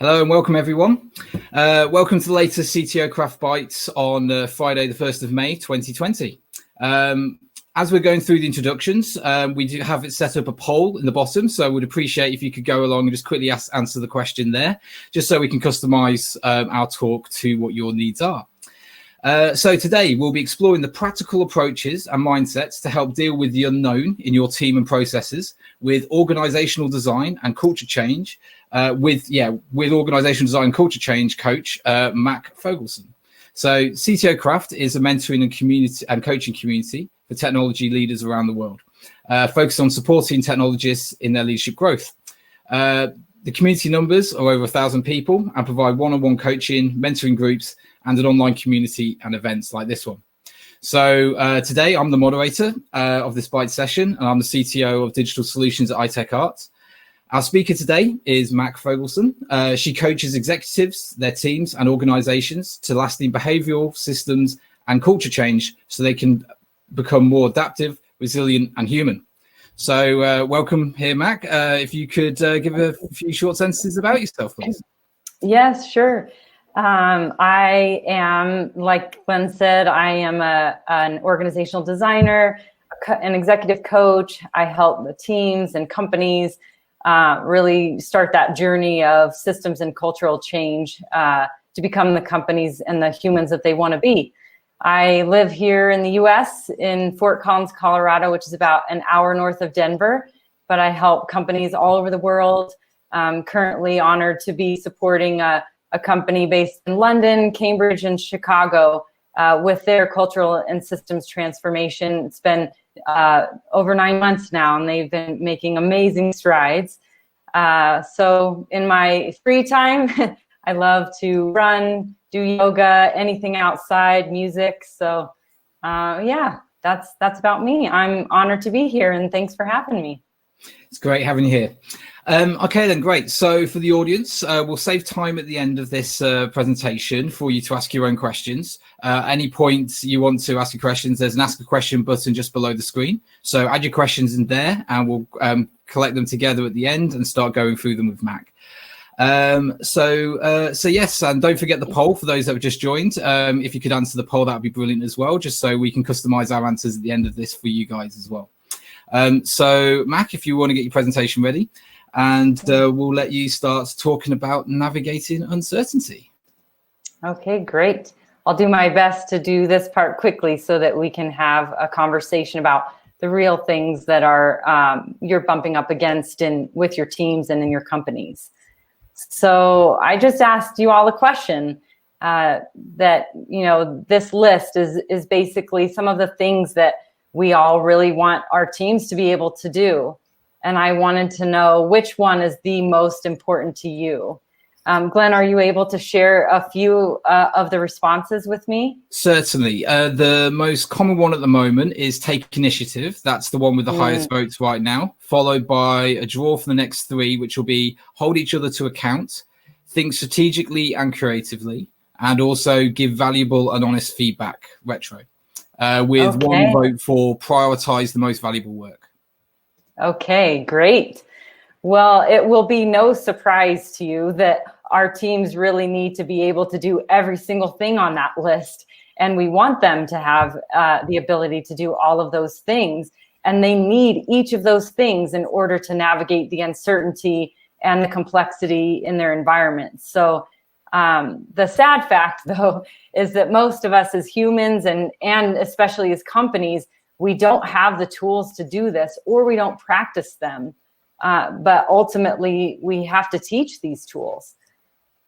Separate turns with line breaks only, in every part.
Hello and welcome everyone. Welcome to the latest CTO Craft Bytes on Friday the 1st of May 2020. As we're going through the introductions, we do have it set up a poll in the bottom, so I would appreciate if you could go along and just quickly answer the question there, just so we can customize our talk to what your needs are. So today we'll be exploring the practical approaches and mindsets to help deal with the unknown in your team and processes with organizational design and culture change with organizational design culture change coach Mack Fogelson. So CTO Craft is a mentoring and community and coaching community for technology leaders around the world, focused on supporting technologists in their leadership growth. The community numbers are over 1,000 people and provide one-on-one coaching, mentoring groups, and an online community and events like this one. So today I'm the moderator of this Byte session, and I'm the CTO of Digital Solutions at iTechArt. Our speaker today is Mack Fogelson. She coaches executives, their teams and organizations to lasting behavioral systems and culture change so they can become more adaptive, resilient and human. So welcome here, Mack. If you could give a few short sentences about yourself, please.
Yes, sure. I am, like Glyn said, I am an organizational designer, an executive coach. I help the teams and companies really start that journey of systems and cultural change to become the companies and the humans that they want to be. I live here in the US in Fort Collins, Colorado, which is about an hour north of Denver, but I help companies all over the world. I'm currently honored to be supporting a company based in London, Cambridge, and Chicago with their cultural and systems transformation. It's been over 9 months now, and they've been making amazing strides. So in my free time, I love to run, do yoga, anything outside, music. So yeah, that's about me. I'm honored to be here, and thanks for having me.
It's great having you here. Okay, then, great. So for the audience, we'll save time at the end of this presentation for you to ask your own questions. Any point you want to ask your questions, there's an Ask a Question button just below the screen. So add your questions in there, and we'll collect them together at the end and start going through them with Mack. So yes, and don't forget the poll for those that have just joined. If you could answer the poll, that would be brilliant as well, just so we can customize our answers at the end of this for you guys as well. So Mack, if you want to get your presentation ready, and we'll let you start talking about navigating uncertainty.
Okay, great. I'll do my best to do this part quickly so that we can have a conversation about the real things that are you're bumping up against with your teams and in your companies. So I just asked you all a question that, you know, this list is basically some of the things that we all really want our teams to be able to do. And I wanted to know which one is the most important to you. Glyn, are you able to share a few of the responses with me?
Certainly. The most common one at the moment is take initiative. That's the one with the highest votes right now, followed by a draw for the next three, which will be hold each other to account, think strategically and creatively, and also give valuable and honest feedback, retro, with one vote for prioritize the most valuable work.
Okay, great. Well, it will be no surprise to you that our teams really need to be able to do every single thing on that list. And we want them to have the ability to do all of those things. And they need each of those things in order to navigate the uncertainty and the complexity in their environment. So the sad fact, though, is that most of us as humans and especially as companies, we don't have the tools to do this, or we don't practice them. But ultimately, we have to teach these tools.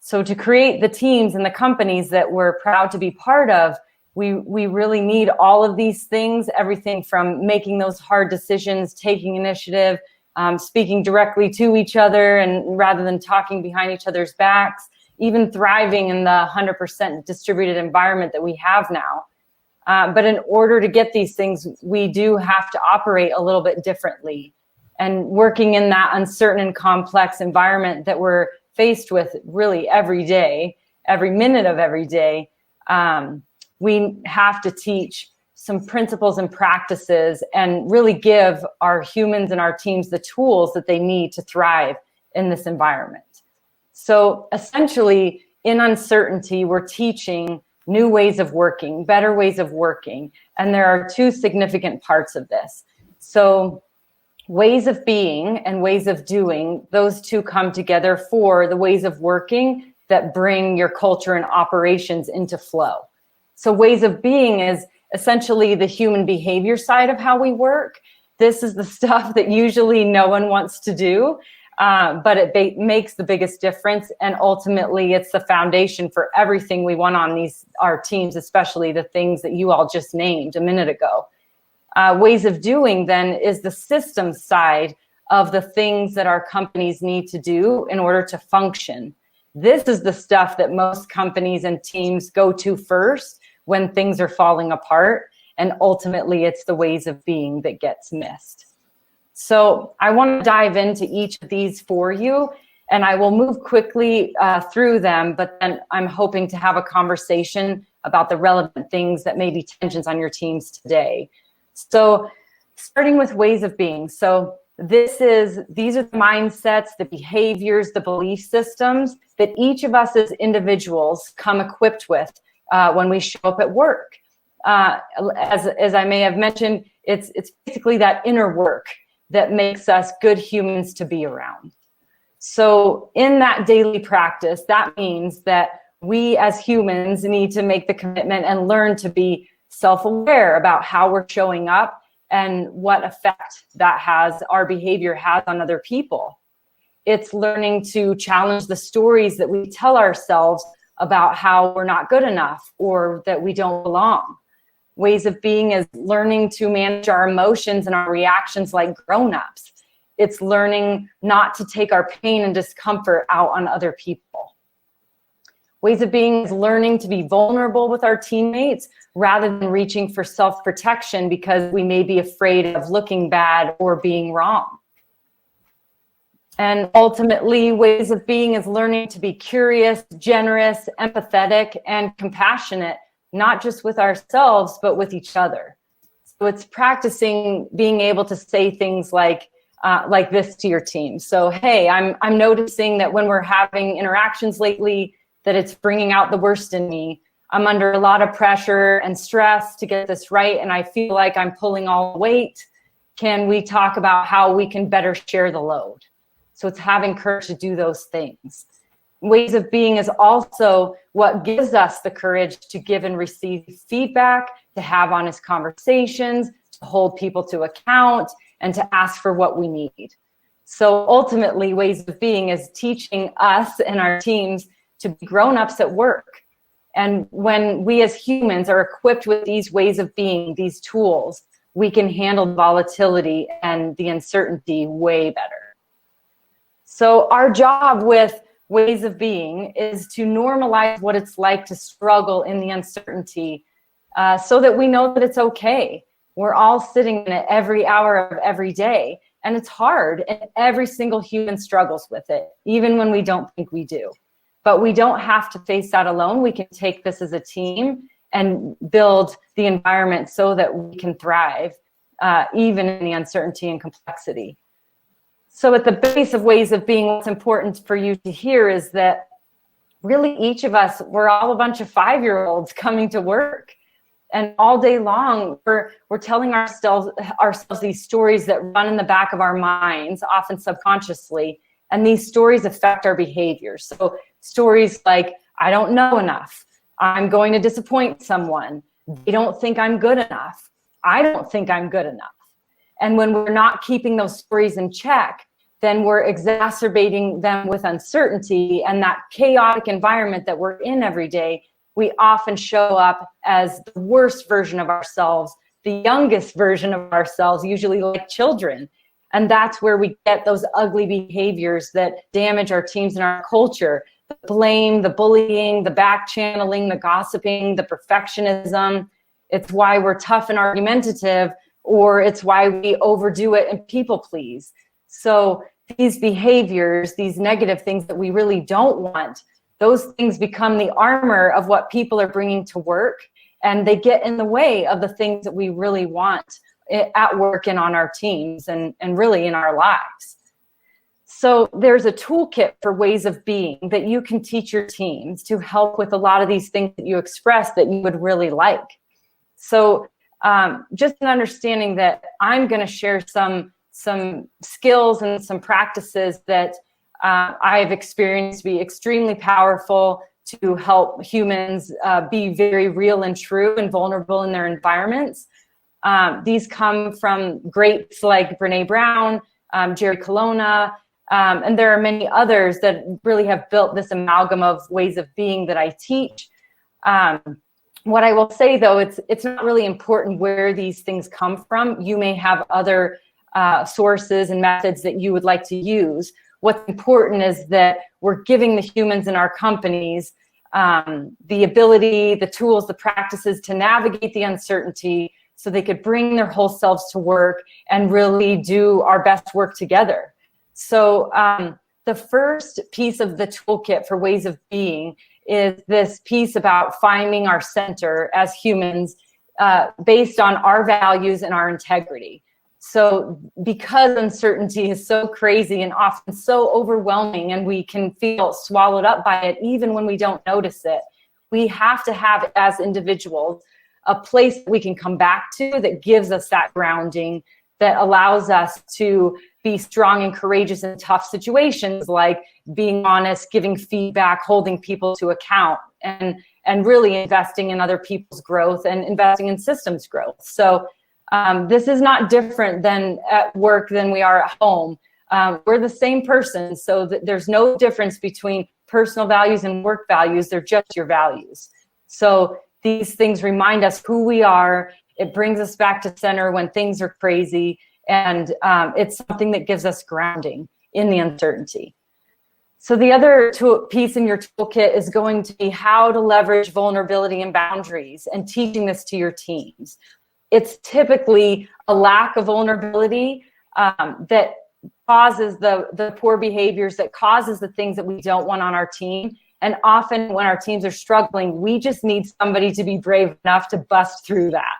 So to create the teams and the companies that we're proud to be part of, we really need all of these things, everything from making those hard decisions, taking initiative, speaking directly to each other, and rather than talking behind each other's backs, even thriving in the 100% distributed environment that we have now. But in order to get these things, we do have to operate a little bit differently. And working in that uncertain and complex environment that we're faced with really every day, every minute of every day, we have to teach some principles and practices and really give our humans and our teams the tools that they need to thrive in this environment. So essentially, in uncertainty, we're teaching new ways of working, better ways of working. And there are two significant parts of this. So ways of being and ways of doing, those two come together for the ways of working that bring your culture and operations into flow. So ways of being is essentially the human behavior side of how we work. This is the stuff that usually no one wants to do, but it makes the biggest difference. And ultimately, it's the foundation for everything we want on our teams, especially the things that you all just named a minute ago. Ways of doing then is the system side of the things that our companies need to do in order to function. This is the stuff that most companies and teams go to first when things are falling apart. And ultimately, it's the ways of being that gets missed. So I want to dive into each of these for you, and I will move quickly through them, but then I'm hoping to have a conversation about the relevant things that may be tensions on your teams today. So starting with ways of being. So these are the mindsets, the behaviors, the belief systems that each of us as individuals come equipped with when we show up at work. As I may have mentioned, it's basically that inner work that makes us good humans to be around. So in that daily practice, that means that we as humans need to make the commitment and learn to be self-aware about how we're showing up and what effect our behavior has on other people. It's learning to challenge the stories that we tell ourselves about how we're not good enough or that we don't belong. Ways of being is learning to manage our emotions and our reactions like grown-ups. It's learning not to take our pain and discomfort out on other people. Ways of being is learning to be vulnerable with our teammates rather than reaching for self-protection because we may be afraid of looking bad or being wrong. And ultimately, ways of being is learning to be curious, generous, empathetic, and compassionate, not just with ourselves, but with each other. So it's practicing being able to say things like this to your team. So, hey, I'm noticing that when we're having interactions lately, that it's bringing out the worst in me. I'm under a lot of pressure and stress to get this right, and I feel like I'm pulling all the weight. Can we talk about how we can better share the load? So it's having courage to do those things. Ways of being is also what gives us the courage to give and receive feedback, to have honest conversations, to hold people to account, and to ask for what we need. So ultimately, ways of being is teaching us and our teams to be grown-ups at work. And when we as humans are equipped with these ways of being, these tools, we can handle volatility and the uncertainty way better. So our job with ways of being is to normalize what it's like to struggle in the uncertainty so that we know that it's okay. We're all sitting in it every hour of every day, and it's hard, and every single human struggles with it, even when we don't think we do. But we don't have to face that alone. We can take this as a team and build the environment so that we can thrive, even in the uncertainty and complexity. So at the base of ways of being, what's important for you to hear is that really each of us, we're all a bunch of 5-year-olds coming to work. And all day long, we're telling ourselves these stories that run in the back of our minds, often subconsciously. And these stories affect our behavior. So stories like, I don't know enough. I'm going to disappoint someone. They don't think I'm good enough. I don't think I'm good enough. And when we're not keeping those stories in check, then we're exacerbating them with uncertainty and that chaotic environment that we're in every day. We often show up as the worst version of ourselves, the youngest version of ourselves, usually like children. And that's where we get those ugly behaviors that damage our teams and our culture. The blame, the bullying, the back channeling, the gossiping, the perfectionism. It's why we're tough and argumentative, or it's why we overdo it and people please. So these behaviors, these negative things that we really don't want, those things become the armor of what people are bringing to work, and they get in the way of the things that we really want at work and on our teams and really in our lives. So there's a toolkit for ways of being that you can teach your teams to help with a lot of these things that you express that you would really like. So just an understanding that I'm going to share some skills and some practices that I've experienced to be extremely powerful to help humans be very real and true and vulnerable in their environments. These come from greats like Brené Brown, Jerry Colonna, and there are many others that really have built this amalgam of ways of being that I teach. What I will say, though, it's not really important where these things come from. You may have other sources and methods that you would like to use. What's important is that we're giving the humans in our companies the ability, the tools, the practices to navigate the uncertainty so they could bring their whole selves to work and really do our best work together. So the first piece of the toolkit for ways of being is this piece about finding our center as humans based on our values and our integrity. So because uncertainty is so crazy and often so overwhelming and we can feel swallowed up by it even when we don't notice it, we have to have, as individuals, a place that we can come back to that gives us that grounding, that allows us to be strong and courageous in tough situations, like being honest, giving feedback, holding people to account, and really investing in other people's growth and investing in systems growth. So this is not different than at work than we are at home. We're the same person, so there's no difference between personal values and work values. They're just your values. So these things remind us who we are. It brings us back to center when things are crazy, and it's something that gives us grounding in the uncertainty. So the other piece in your toolkit is going to be how to leverage vulnerability and boundaries, and teaching this to your teams. It's typically a lack of vulnerability that causes the poor behaviors, that causes the things that we don't want on our team. And often when our teams are struggling, we just need somebody to be brave enough to bust through that.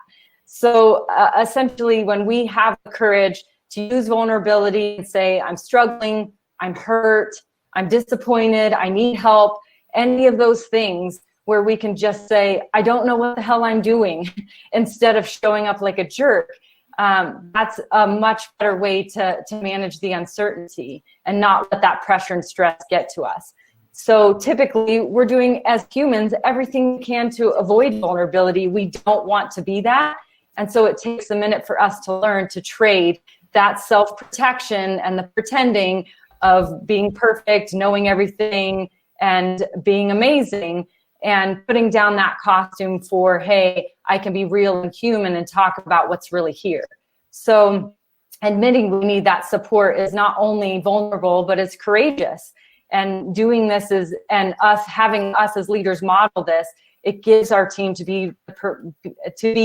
So essentially, when we have the courage to use vulnerability and say, I'm struggling, I'm hurt, I'm disappointed, I need help, any of those things where we can just say, I don't know what the hell I'm doing, instead of showing up like a jerk, that's a much better way to manage the uncertainty and not let that pressure and stress get to us. So typically, we're doing, as humans, everything we can to avoid vulnerability. We don't want to be that. And so it takes a minute for us to learn to trade that self-protection and the pretending of being perfect, knowing everything, and being amazing, and putting down that costume for, hey, I can be real and human and talk about what's really here. So admitting we need that support is not only vulnerable, but it's courageous. And doing this is, and having us as leaders model this, it gives our team to be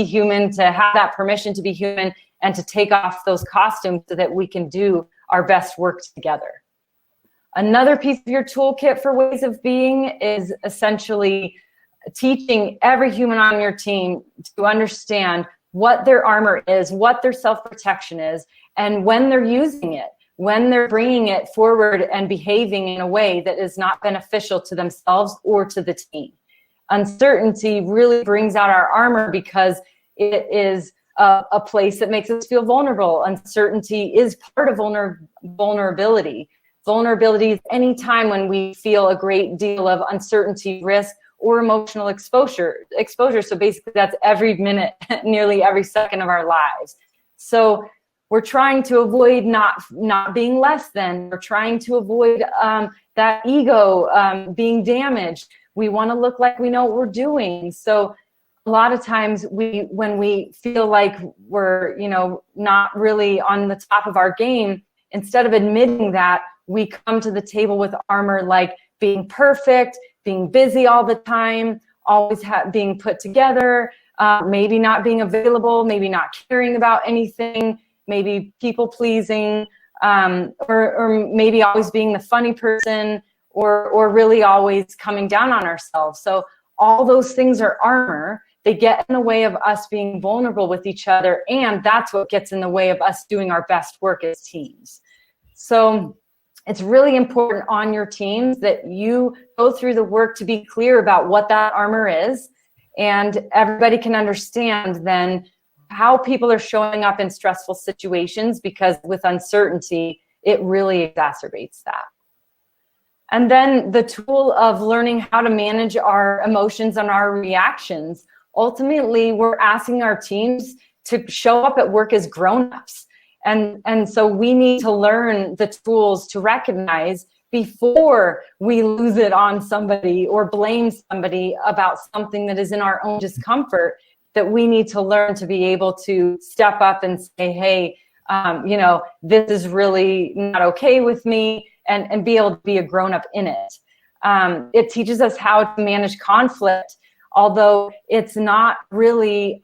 human, to have that permission to be human, and to take off those costumes so that we can do our best work together. Another piece of your toolkit for ways of being is essentially teaching every human on your team to understand what their armor is, what their self-protection is, and when they're using it, when they're bringing it forward and behaving in a way that is not beneficial to themselves or to the team. Uncertainty really brings out our armor because it is a place that makes us feel vulnerable. Uncertainty is part of vulnerability. Vulnerability is any time when we feel a great deal of uncertainty, risk, or emotional exposure. So basically that's every minute, nearly every second of our lives. So we're trying to avoid not being less than. We're trying to avoid that ego being damaged. We want to look like we know what we're doing. So a lot of times when we feel like we're not really on the top of our game, instead of admitting that, we come to the table with armor like being perfect, being busy all the time, always being put together, maybe not being available, maybe not caring about anything, maybe people pleasing, or maybe always being the funny person, or really always coming down on ourselves. So all those things are armor. They get in the way of us being vulnerable with each other, and that's what gets in the way of us doing our best work as teams. So It's really important on your teams that you go through the work to be clear about what that armor is, and everybody can understand then how people are showing up in stressful situations, because with uncertainty, it really exacerbates that. And then the tool of learning how to manage our emotions and our reactions. Ultimately, we're asking our teams to show up at work as grown-ups. And so we need to learn the tools to recognize before we lose it on somebody or blame somebody about something that is in our own discomfort, that we need to learn to be able to step up and say, hey, this is really not okay with me, and be able to be a grown-up in it. It teaches us how to manage conflict, although it's not really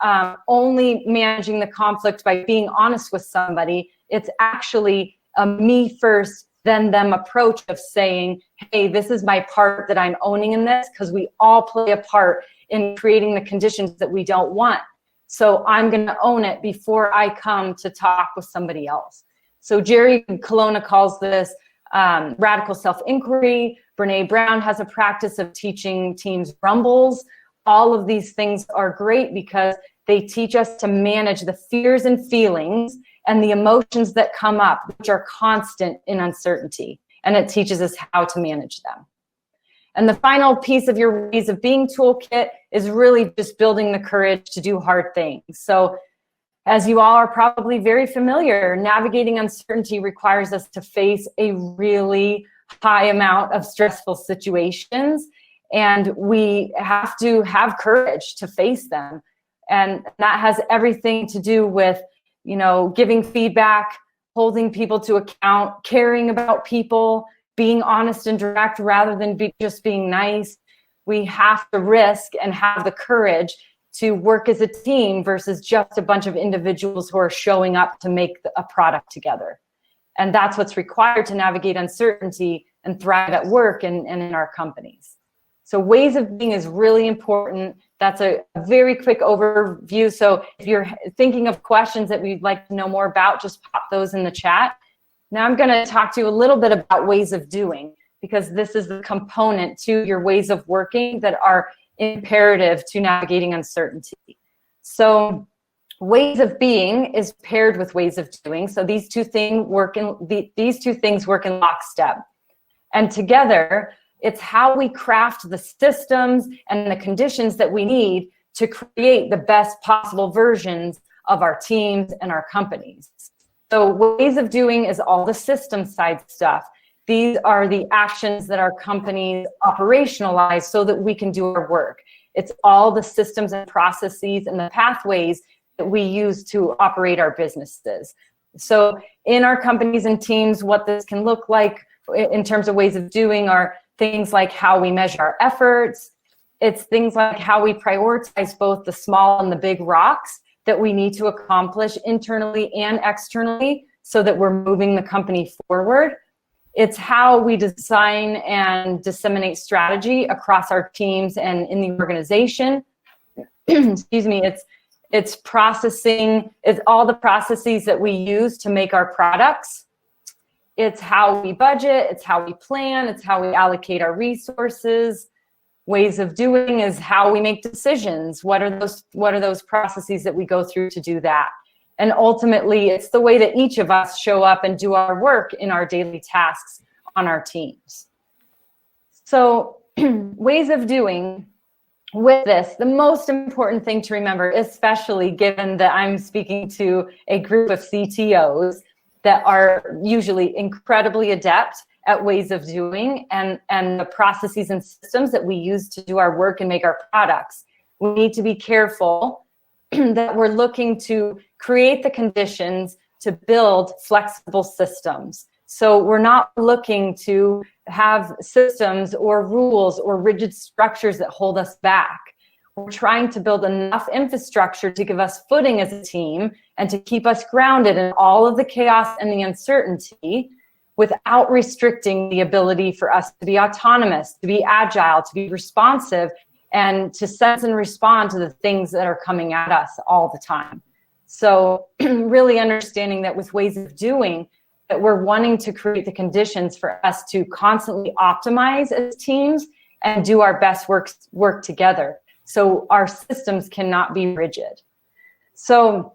only managing the conflict by being honest with somebody. It's actually a me first, then them approach of saying, hey, this is my part that I'm owning in this, because we all play a part in creating the conditions that we don't want. So I'm going to own it before I come to talk with somebody else. So Jerry Colonna calls this radical self-inquiry. Brené Brown has a practice of teaching teams rumbles. All of these things are great because they teach us to manage the fears and feelings and the emotions that come up, which are constant in uncertainty. And it teaches us how to manage them. And the final piece of your ways of being toolkit is really just building the courage to do hard things. So as you all are probably very familiar, navigating uncertainty requires us to face a really high amount of stressful situations, and we have to have courage to face them. And that has everything to do with, giving feedback, holding people to account, caring about people, being honest and direct rather than just being nice. We have to risk and have the courage to work as a team versus just a bunch of individuals who are showing up to make a product together. And that's what's required to navigate uncertainty and thrive at work and in our companies. So ways of being is really important. That's a very quick overview. So if you're thinking of questions that we'd like to know more about, just pop those in the chat. Now I'm going to talk to you a little bit about ways of doing, because this is the component to your ways of working that are imperative to navigating uncertainty. So ways of being is paired with ways of doing. So these two things work in lockstep. And together, it's how we craft the systems and the conditions that we need to create the best possible versions of our teams and our companies. So ways of doing is all the system side stuff. These are the actions that our companies operationalize so that we can do our work. It's all the systems and processes and the pathways that we use to operate our businesses. So in our companies and teams, what this can look like in terms of ways of doing are things like how we measure our efforts. It's things like how we prioritize both the small and the big rocks that we need to accomplish internally and externally so that we're moving the company forward. It's how we design and disseminate strategy across our teams and in the organization. Excuse me, it's processing, it's all the processes that we use to make our products. It's how we budget, it's how we plan, it's how we allocate our resources. Ways of doing is how we make decisions. What are those processes that we go through to do that? And ultimately, it's the way that each of us show up and do our work in our daily tasks on our teams. So ways of doing with this, the most important thing to remember, especially given that I'm speaking to a group of CTOs that are usually incredibly adept at ways of doing and the processes and systems that we use to do our work and make our products. We need to be careful that we're looking to create the conditions to build flexible systems. So we're not looking to have systems or rules or rigid structures that hold us back. We're trying to build enough infrastructure to give us footing as a team and to keep us grounded in all of the chaos and the uncertainty without restricting the ability for us to be autonomous, to be agile, to be responsive, and to sense and respond to the things that are coming at us all the time. So really understanding that with ways of doing, that we're wanting to create the conditions for us to constantly optimize as teams and do our best work together. So our systems cannot be rigid. So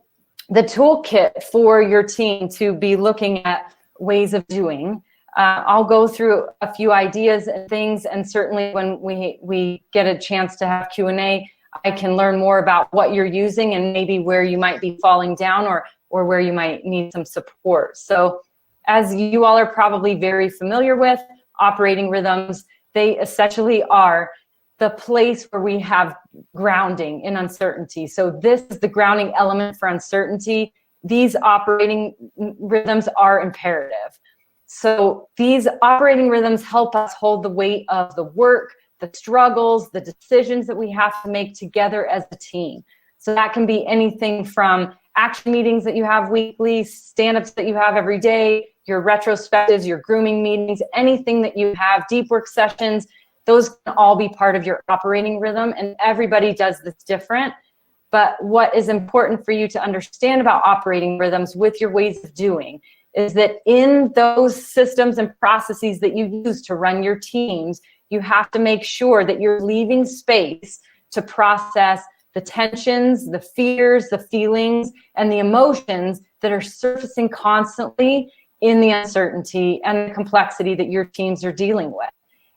the toolkit for your team to be looking at ways of doing, I'll go through a few ideas and things, and certainly when we get a chance to have Q&A, I can learn more about what you're using and maybe where you might be falling down or where you might need some support. So as you all are probably very familiar with, operating rhythms, they essentially are the place where we have grounding in uncertainty. So this is the grounding element for uncertainty. These operating rhythms are imperative. So these operating rhythms help us hold the weight of the work, the struggles, the decisions that we have to make together as a team. So that can be anything from action meetings that you have weekly, stand-ups that you have every day, your retrospectives, your grooming meetings, anything that you have, deep work sessions, those can all be part of your operating rhythm, and everybody does this different. But what is important for you to understand about operating rhythms with your ways of doing is that in those systems and processes that you use to run your teams, you have to make sure that you're leaving space to process the tensions, the fears, the feelings, and the emotions that are surfacing constantly in the uncertainty and the complexity that your teams are dealing with.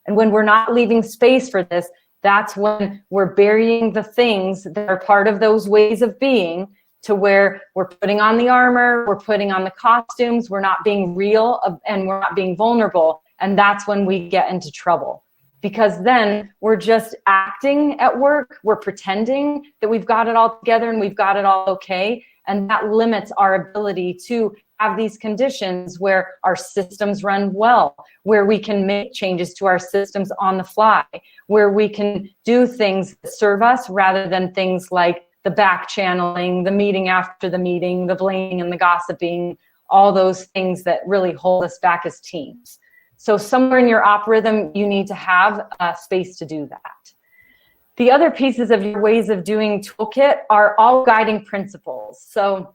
And when we're not leaving space for this, that's when we're burying the things that are part of those ways of being, to where we're putting on the armor, we're putting on the costumes, we're not being real, and we're not being vulnerable. And that's when we get into trouble. Because then we're just acting at work, we're pretending that we've got it all together and we've got it all okay. And that limits our ability to have these conditions where our systems run well, where we can make changes to our systems on the fly, where we can do things that serve us rather than things like the back channeling, the meeting after the meeting, the blaming and the gossiping, all those things that really hold us back as teams. So somewhere in your op rhythm, you need to have space to do that. The other pieces of your ways of doing toolkit are all guiding principles. So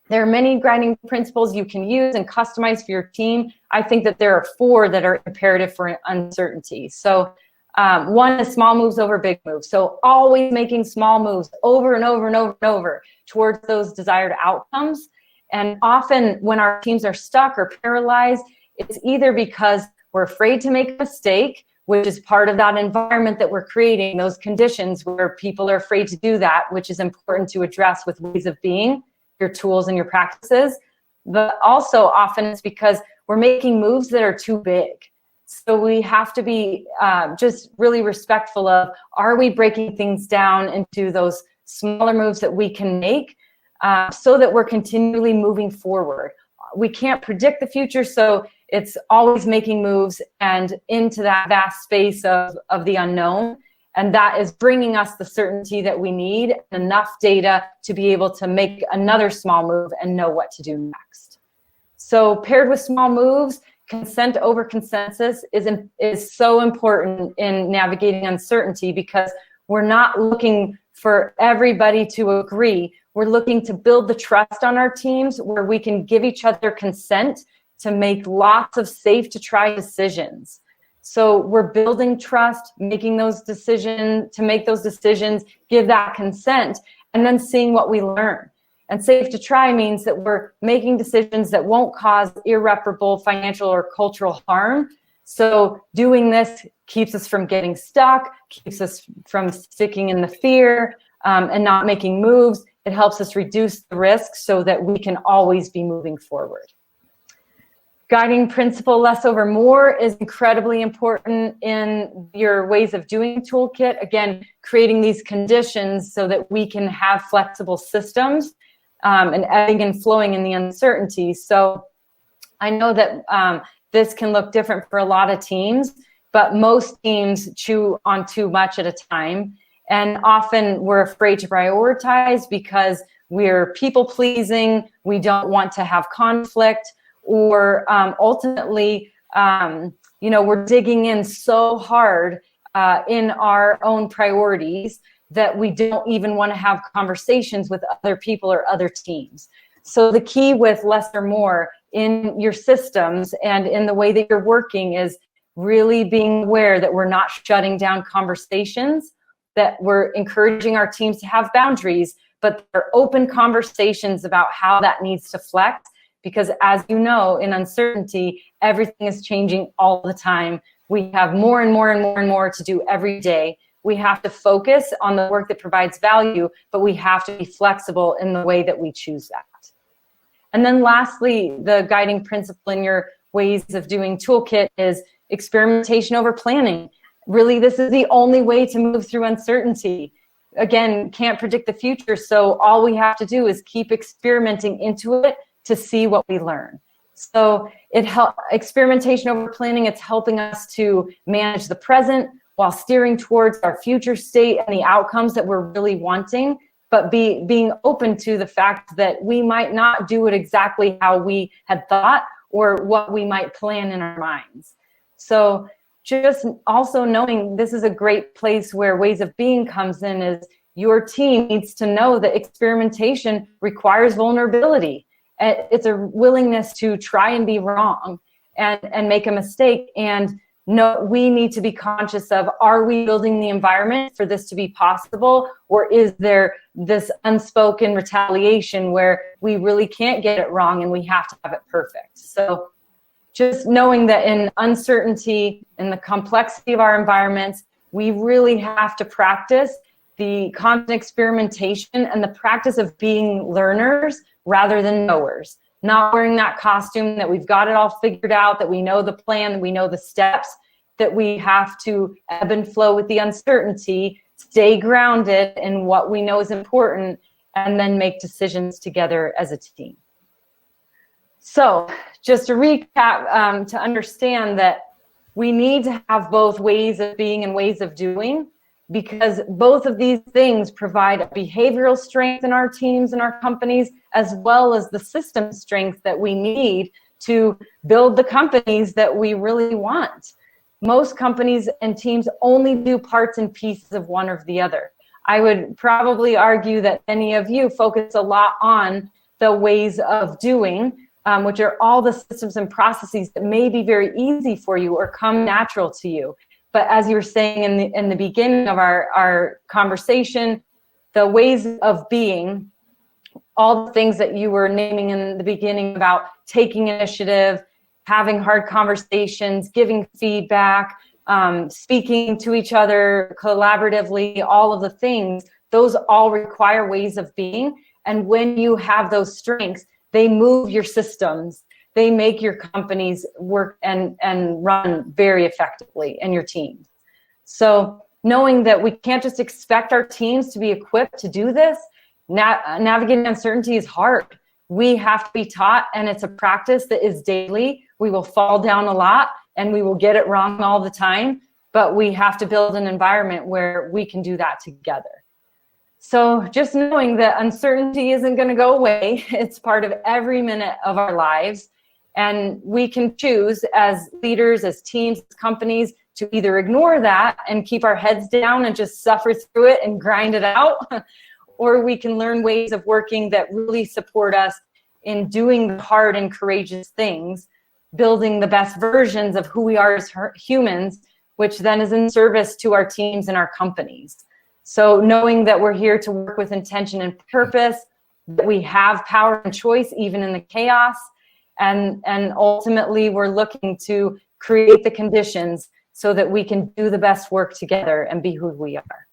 there are many guiding principles you can use and customize for your team. I think that there are 4 that are imperative for uncertainty. So one is small moves over big moves. So always making small moves over and over and over and over towards those desired outcomes. And often when our teams are stuck or paralyzed, it's either because we're afraid to make a mistake, which is part of that environment that we're creating, those conditions where people are afraid to do that, which is important to address with ways of being, your tools and your practices. But also often it's because we're making moves that are too big. So we have to be just really respectful of, are we breaking things down into those smaller moves that we can make so that we're continually moving forward. We can't predict the future, so it's always making moves and into that vast space of the unknown. And that is bringing us the certainty that we need, enough data to be able to make another small move and know what to do next. So paired with small moves, consent over consensus is so important in navigating uncertainty, because we're not looking for everybody to agree. We're looking to build the trust on our teams where we can give each other consent to make lots of safe to try decisions. So we're building trust, making those decisions, to make those decisions, give that consent, and then seeing what we learn. And safe to try means that we're making decisions that won't cause irreparable financial or cultural harm. So doing this keeps us from getting stuck, keeps us from sticking in the fear and not making moves. It helps us reduce the risk so that we can always be moving forward. Guiding principle, less over more, is incredibly important in your ways of doing toolkit. Again, creating these conditions so that we can have flexible systems and ebbing and flowing in the uncertainty. So I know that this can look different for a lot of teams, but most teams chew on too much at a time. And often we're afraid to prioritize because we're people pleasing, we don't want to have conflict, or ultimately, we're digging in so hard in our own priorities that we don't even want to have conversations with other people or other teams. So the key with less or more in your systems and in the way that you're working is really being aware that we're not shutting down conversations, that we're encouraging our teams to have boundaries, but they're open conversations about how that needs to flex. Because as you know, in uncertainty, everything is changing all the time. We have more and more and more and more to do every day. We have to focus on the work that provides value, but we have to be flexible in the way that we choose that. And then lastly, the guiding principle in your ways of doing toolkit is experimentation over planning. Really, this is the only way to move through uncertainty. Again, can't predict the future, so all we have to do is keep experimenting into it to see what we learn. So experimentation over planning, it's helping us to manage the present while steering towards our future state and the outcomes that we're really wanting, but being open to the fact that we might not do it exactly how we had thought or what we might plan in our minds. So just also knowing this is a great place where ways of being comes in is your team needs to know that experimentation requires vulnerability. It's a willingness to try and be wrong and make a mistake. And no, we need to be conscious of, are we building the environment for this to be possible? Or is there this unspoken retaliation where we really can't get it wrong and we have to have it perfect? So just knowing that in uncertainty, in the complexity of our environments, we really have to practice the constant experimentation and the practice of being learners rather than knowers. Not wearing that costume that we've got it all figured out, that we know the plan, that we know the steps, that we have to ebb and flow with the uncertainty, stay grounded in what we know is important, and then make decisions together as a team. So just to recap, to understand that we need to have both ways of being and ways of doing, because both of these things provide a behavioral strength in our teams and our companies, as well as the system strength that we need to build the companies that we really want. Most companies and teams only do parts and pieces of one or the other. I would probably argue that many of you focus a lot on the ways of doing, which are all the systems and processes that may be very easy for you or come natural to you. But as you were saying in the beginning of our conversation, the ways of being, all the things that you were naming in the beginning about taking initiative, having hard conversations, giving feedback, speaking to each other collaboratively, all of the things, those all require ways of being. And when you have those strengths, they move your systems. They make your companies work and run very effectively, and your teams. So knowing that we can't just expect our teams to be equipped to do this, navigating uncertainty is hard. We have to be taught, and it's a practice that is daily. We will fall down a lot and we will get it wrong all the time, but we have to build an environment where we can do that together. So just knowing that uncertainty isn't going to go away, it's part of every minute of our lives. And we can choose as leaders, as teams, as companies, to either ignore that and keep our heads down and just suffer through it and grind it out, or we can learn ways of working that really support us in doing the hard and courageous things, building the best versions of who we are as humans, which then is in service to our teams and our companies. So knowing that we're here to work with intention and purpose, that we have power and choice even in the chaos, and ultimately we're looking to create the conditions so that we can do the best work together and be who we are.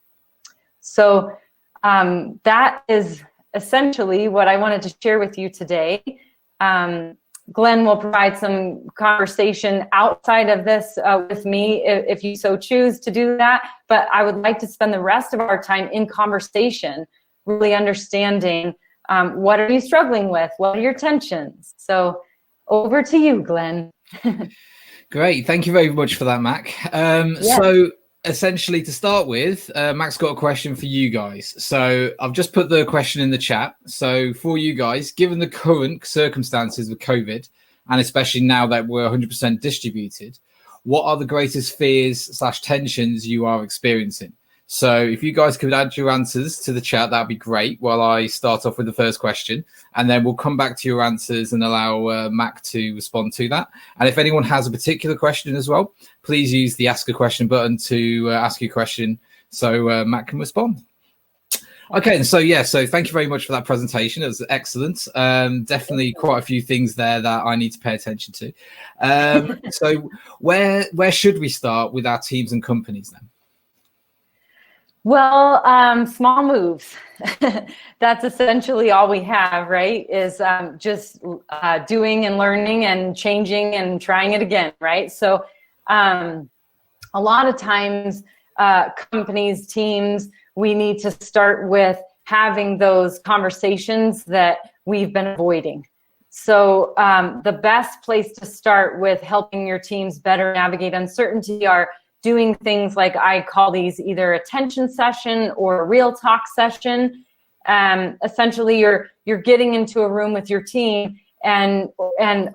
So that is essentially what I wanted to share with you today. Glyn will provide some conversation outside of this with me if you so choose to do that. But I would like to spend the rest of our time in conversation, really understanding what are you struggling with? What are your tensions? So over to you, Glyn.
Great. Thank you very much for that, Mack. Yes. So essentially, to start with, Mack's got a question for you guys. So I've just put the question in the chat. So for you guys, given the current circumstances with COVID, and especially now that we're 100% distributed, what are the greatest fears / tensions you are experiencing? So if you guys could add your answers to the chat, that'd be great while I start off with the first question. And then we'll come back to your answers and allow Mack to respond to that. And if anyone has a particular question as well, please use the ask a question button to ask your question so Mack can respond. Okay, so thank you very much for that presentation. It was excellent. Definitely quite a few things there that I need to pay attention to. So where should we start with our teams and companies then?
Well, small moves. That's essentially all we have, right? Is just doing and learning and changing and trying it again, right? So a lot of times companies, teams, we need to start with having those conversations that we've been avoiding. So the best place to start with helping your teams better navigate uncertainty are doing things like I call these either a tension session or a real talk session. Essentially, you're getting into a room with your team, and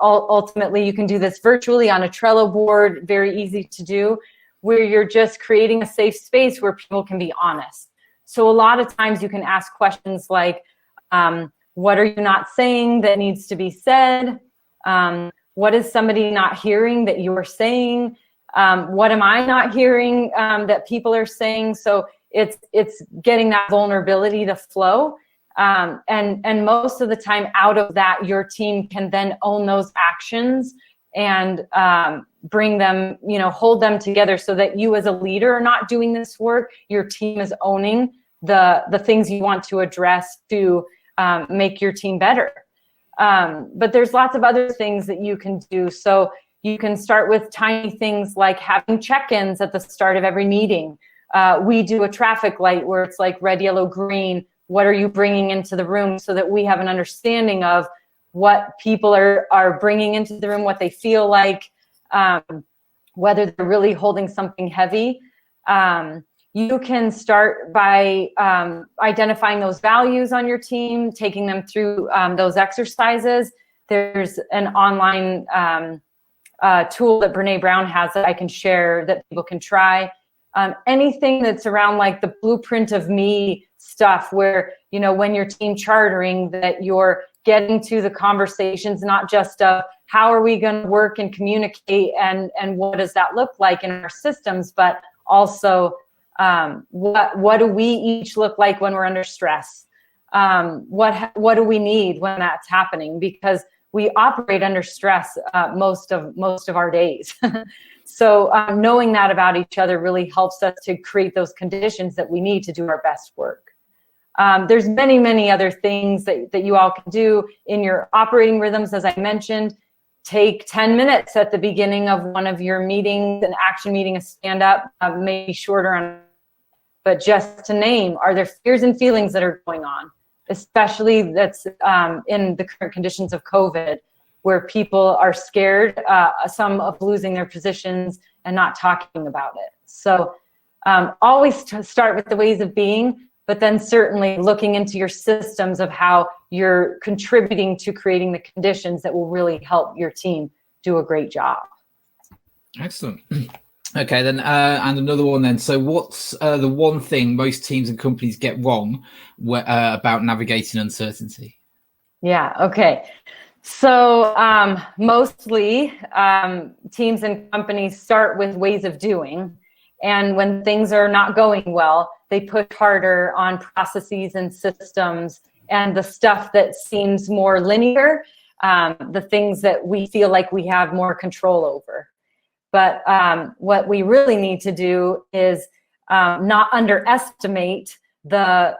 ultimately you can do this virtually on a Trello board, very easy to do, where you're just creating a safe space where people can be honest. So a lot of times you can ask questions like, what are you not saying that needs to be said? What is somebody not hearing that you are saying? What am I not hearing that people are saying? So it's getting that vulnerability to flow. And most of the time out of that, your team can then own those actions and bring them, hold them together so that you as a leader are not doing this work. Your team is owning the things you want to address to make your team better. But there's lots of other things that you can do. So you can start with tiny things like having check-ins at the start of every meeting. We do a traffic light where it's like red, yellow, green. What are you bringing into the room so that we have an understanding of what people are bringing into the room, what they feel like, whether they're really holding something heavy. You can start by identifying those values on your team, taking them through those exercises. There's an online tool that Brené Brown has that I can share that people can try. Anything that's around like the blueprint of me stuff where, when you're team chartering, that you're getting to the conversations, not just how are we going to work and communicate and what does that look like in our systems, but also what do we each look like when we're under stress? What do we need when that's happening? Because we operate under stress most of our days. So knowing that about each other really helps us to create those conditions that we need to do our best work. There's many, many other things that you all can do in your operating rhythms. As I mentioned, take 10 minutes at the beginning of one of your meetings, an action meeting, a stand-up, maybe shorter, but just to name, are there fears and feelings that are going on? Especially that's in the current conditions of COVID, where people are scared, some of losing their positions and not talking about it. So always start with the ways of being, but then certainly looking into your systems of how you're contributing to creating the conditions that will really help your team do a great job.
Excellent. Okay, then, and another one then. So what's the one thing most teams and companies get wrong about navigating uncertainty?
Yeah, okay. So mostly teams and companies start with ways of doing. And when things are not going well, they push harder on processes and systems and the stuff that seems more linear, the things that we feel like we have more control over. But what we really need to do is not underestimate the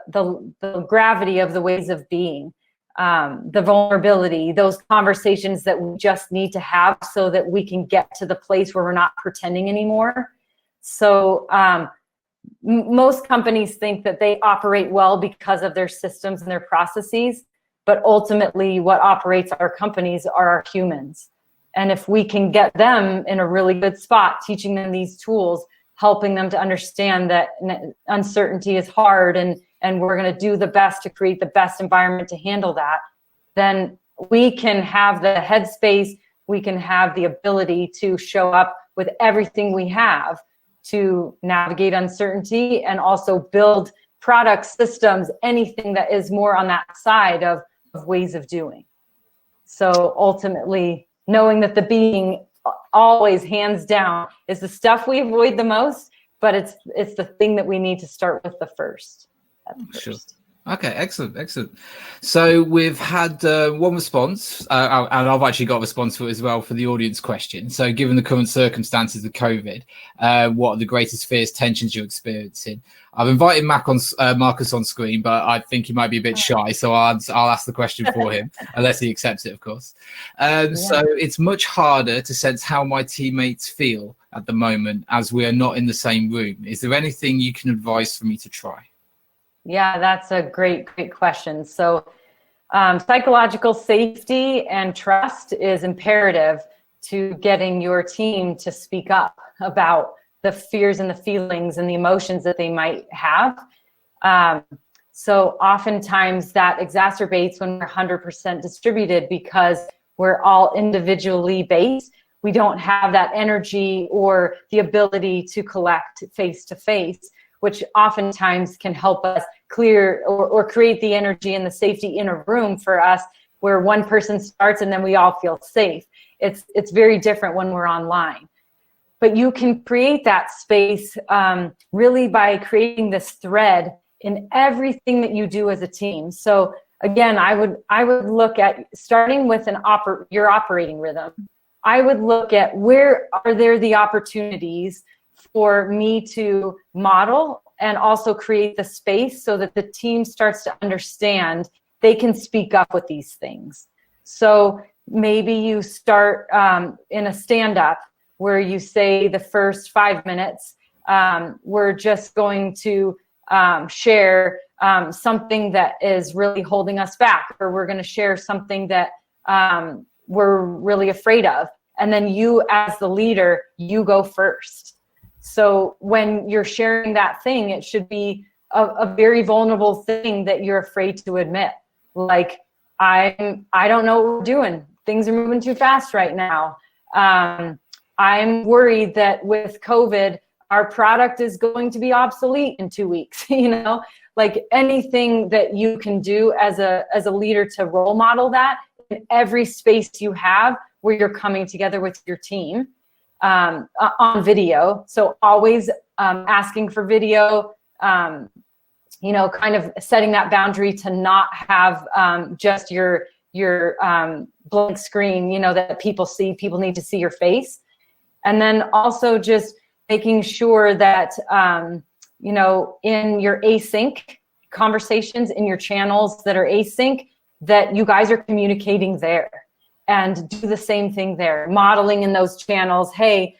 gravity of the ways of being, the vulnerability, those conversations that we just need to have so that we can get to the place where we're not pretending anymore. So most companies think that they operate well because of their systems and their processes, but ultimately what operates our companies are our humans. And if we can get them in a really good spot, teaching them these tools, helping them to understand that uncertainty is hard and we're going to do the best to create the best environment to handle that, then we can have the headspace, we can have the ability to show up with everything we have to navigate uncertainty and also build products, systems, anything that is more on that side of ways of doing. So ultimately, knowing that the being always, hands down, is the stuff we avoid the most, but it's the thing that we need to start with the first.
Sure. Okay, excellent. So we've had one response, and I've actually got a response to it as well for the audience question. So given the current circumstances of COVID, what are the greatest fears, tensions you're experiencing? I've invited Marcus on screen, but I think he might be a bit shy, so I'll ask the question for him, unless he accepts it, of course. So it's much harder to sense how my teammates feel at the moment as we are not in the same room. Is there anything you can advise for me to try?
Yeah, that's a great question. So psychological safety and trust is imperative to getting your team to speak up about the fears and the feelings and the emotions that they might have. So oftentimes that exacerbates when we're 100% distributed because we're all individually based. We don't have that energy or the ability to collect face to face, which oftentimes can help us clear or create the energy and the safety in a room for us where one person starts and then we all feel safe. It's very different when we're online. But you can create that space really by creating this thread in everything that you do as a team. So again, I would look at starting with your operating rhythm. I would look at where are there the opportunities for me to model and also create the space so that the team starts to understand they can speak up with these things. So maybe you start in a stand-up where you say the first 5 minutes, we're just going to share something that is really holding us back, or we're going to share something that we're really afraid of. And then you, as the leader, you go first. So when you're sharing that thing, it should be a very vulnerable thing that you're afraid to admit. Like, I don't know what we're doing. Things are moving too fast right now. I'm worried that with COVID, our product is going to be obsolete in 2 weeks. Like anything that you can do as a leader to role model that in every space you have where you're coming together with your team. On video, so always asking for video, kind of setting that boundary to not have just your blank screen, that people see. People need to see your face, and then also just making sure that in your async conversations, in your channels that are async, that you guys are communicating there. And do the same thing there, modeling in those channels. Hey,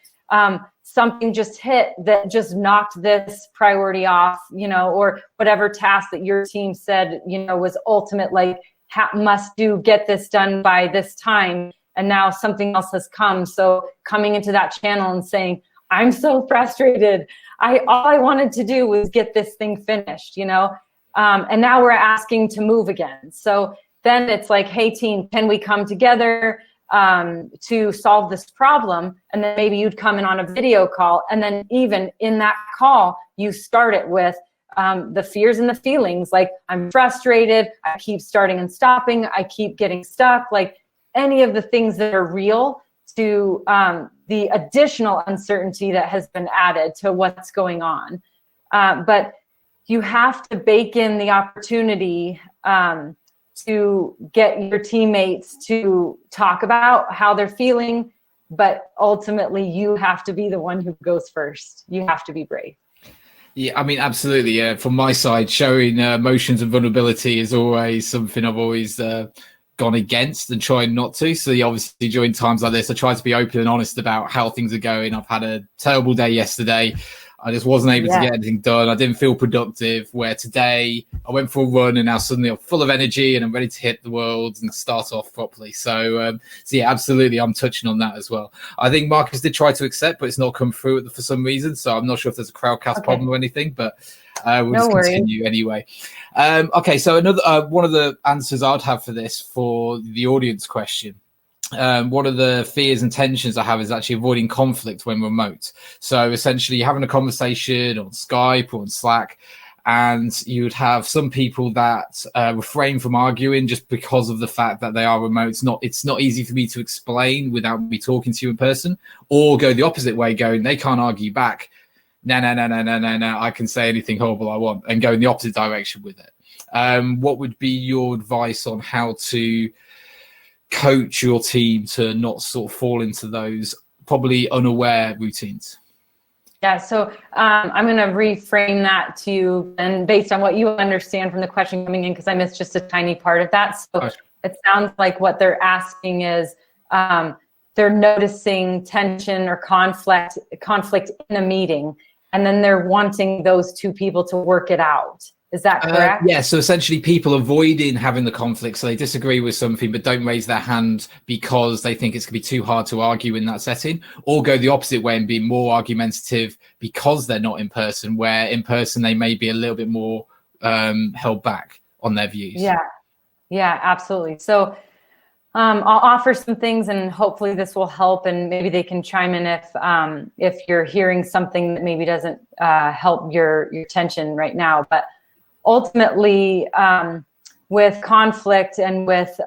something just hit that just knocked this priority off, or whatever task that your team said, was ultimate, like must do, get this done by this time. And now something else has come. So coming into that channel and saying, I'm so frustrated. All I wanted to do was get this thing finished, and now we're asking to move again. So then it's like, hey team, can we come together to solve this problem? And then maybe you'd come in on a video call. And then even in that call, you start it with the fears and the feelings. Like, I'm frustrated. I keep starting and stopping. I keep getting stuck. Like any of the things that are real to the additional uncertainty that has been added to what's going on. But you have to bake in the opportunity to get your teammates to talk about how they're feeling, but ultimately you have to be the one who goes first. You have to be brave.
Yeah, I mean, absolutely. Yeah, from my side, showing emotions and vulnerability is always something I've always gone against and trying not to. So obviously during times like this, I try to be open and honest about how things are going. I've had a terrible day yesterday. I just wasn't able to get anything done. I didn't feel productive, where today I went for a run and now suddenly I'm full of energy and I'm ready to hit the world and start off properly. So yeah, absolutely. I'm touching on that as well. I think Marcus did try to accept, but it's not come through for some reason. So I'm not sure if there's a Crowdcast problem or anything, but we'll just continue anyway. Okay, so another one of the answers I'd have for this, for the audience question, one of the fears and tensions I have is actually avoiding conflict when remote. So essentially you're having a conversation on Skype or on Slack, and you would have some people that refrain from arguing just because of the fact that they are remote. It's not easy for me to explain without me talking to you in person, or go the opposite way, going, they can't argue back. No, I can say anything horrible I want, and go in the opposite direction with it. What would be your advice on how to coach your team to not sort of fall into those probably unaware routines?
Yeah, so I'm going to reframe that to you, and based on what you understand from the question coming in, because I missed just a tiny part of that. So it sounds like what they're asking is they're noticing tension or conflict in a meeting, and then they're wanting those two people to work it out. Is that correct?
Yeah, so essentially people avoiding having the conflict, so they disagree with something but don't raise their hand because they think it's going to be too hard to argue in that setting, or go the opposite way and be more argumentative because they're not in person, where in person they may be a little bit more held back on their views.
Yeah, absolutely. So I'll offer some things, and hopefully this will help, and maybe they can chime in if you're hearing something that maybe doesn't help your tension right now. But ultimately, with conflict and with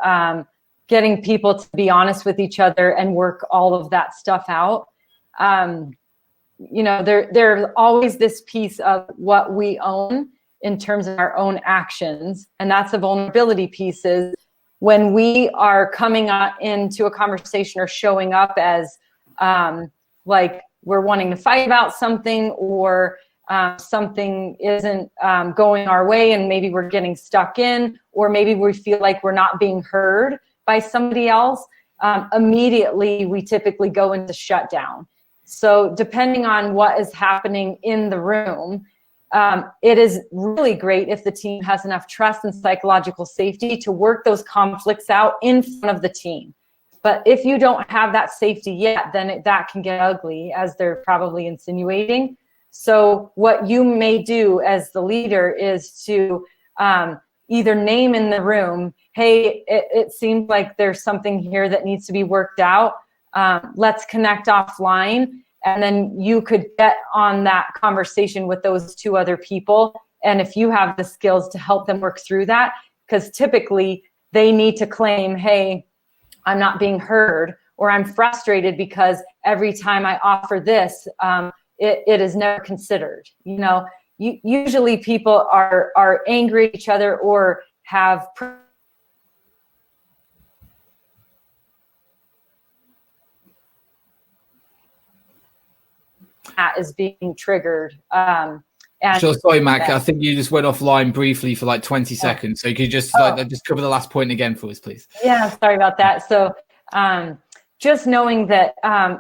getting people to be honest with each other and work all of that stuff out, there's always this piece of what we own in terms of our own actions, and that's the vulnerability pieces. When we are coming into a conversation or showing up as like we're wanting to fight about something, or something isn't going our way and maybe we're getting stuck in, or maybe we feel like we're not being heard by somebody else, immediately we typically go into shutdown. So depending on what is happening in the room, it is really great if the team has enough trust and psychological safety to work those conflicts out in front of the team. But if you don't have that safety yet, then that can get ugly, as they're probably insinuating. So what you may do as the leader is to either name in the room, hey, it seems like there's something here that needs to be worked out. Let's connect offline. And then you could get on that conversation with those two other people. And if you have the skills to help them work through that, because typically they need to claim, hey, I'm not being heard, or I'm frustrated because every time I offer this, it is never considered. Usually people are angry at each other or have that is being triggered.
Sure, sorry, Mack. I think you just went offline briefly for like 20 seconds. So you could just just cover the last point again for us, please.
Yeah, sorry about that. So just knowing that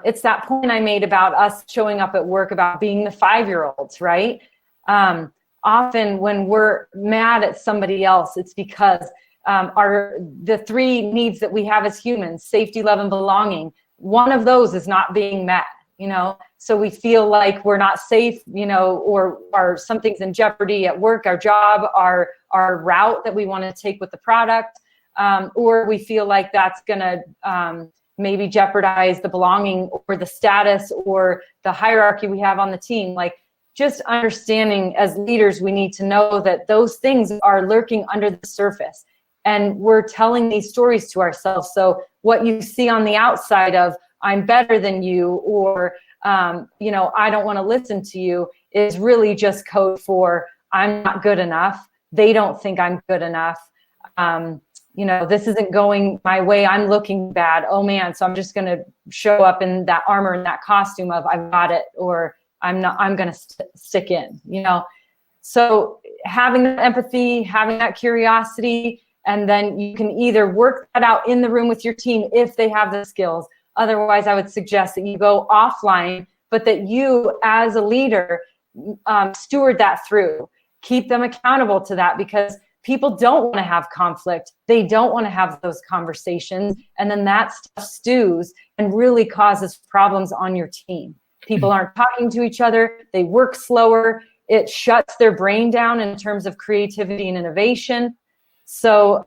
it's that point I made about us showing up at work, about being the 5-year-olds, right? Often when we're mad at somebody else, it's because the 3 needs that we have as humans, safety, love, and belonging, one of those is not being met. So we feel like we're not safe, or something's in jeopardy at work, our job, our route that we want to take with the product, or we feel like that's going to maybe jeopardize the belonging or the status or the hierarchy we have on the team. Like, just understanding as leaders, we need to know that those things are lurking under the surface, and we're telling these stories to ourselves. So what you see on the outside of I'm better than you, or I don't want to listen to you, is really just code for I'm not good enough. They don't think I'm good enough. This isn't going my way. I'm looking bad. Oh man, so I'm just going to show up in that armor and that costume of I've got it, or I'm going to stick in. So having that empathy, having that curiosity, and then you can either work that out in the room with your team if they have the skills. Otherwise, I would suggest that you go offline, but that you as a leader steward that through. Keep them accountable to that, because people don't want to have conflict. They don't want to have those conversations. And then that stuff stews and really causes problems on your team. People aren't talking to each other. They work slower. It shuts their brain down in terms of creativity and innovation. So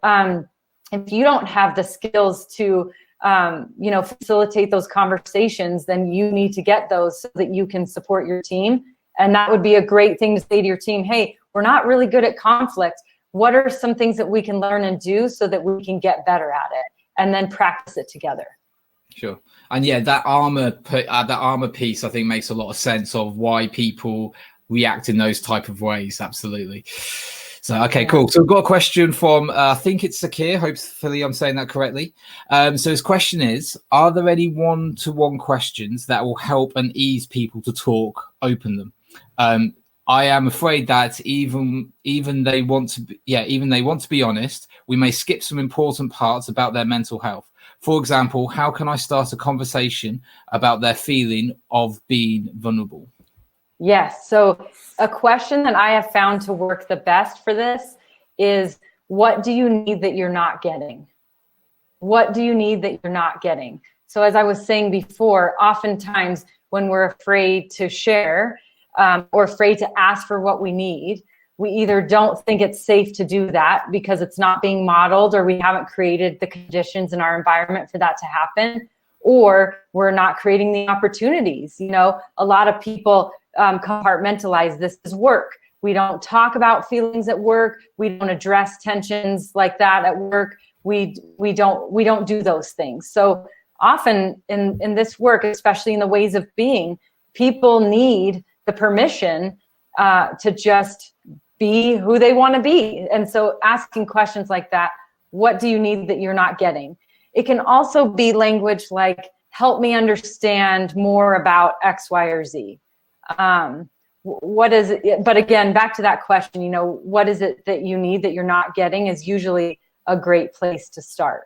if you don't have the skills to facilitate those conversations, then you need to get those so that you can support your team. And that would be a great thing to say to your team. Hey, we're not really good at conflict. What are some things that we can learn and do so that we can get better at it, and then practice it together?
Sure. And yeah, that armor piece, I think, makes a lot of sense of why people react in those type of ways. Absolutely. So, okay, cool. So we've got a question from, I think it's Sakir. Hopefully I'm saying that correctly. So his question is, are there any one-to-one questions that will help and ease people to talk, open them? I am afraid that even they want to be honest, we may skip some important parts about their mental health. For example, how can I start a conversation about their feeling of being vulnerable?
Yes. So a question that I have found to work the best for this is, what do you need that you're not getting? What do you need that you're not getting? So as I was saying before, oftentimes when we're afraid to share or afraid to ask for what we need, we either don't think it's safe to do that because it's not being modeled, or we haven't created the conditions in our environment for that to happen, or we're not creating the opportunities. A lot of people compartmentalize this as work. We don't talk about feelings at work. We don't address tensions like that at work. We don't do those things. So often in this work, especially in the ways of being, people need the permission to just be who they want to be. And so asking questions like that, what do you need that you're not getting? It can also be language like, help me understand more about X, Y, or Z. What is it? But again, back to that question, what is it that you need that you're not getting is usually a great place to start.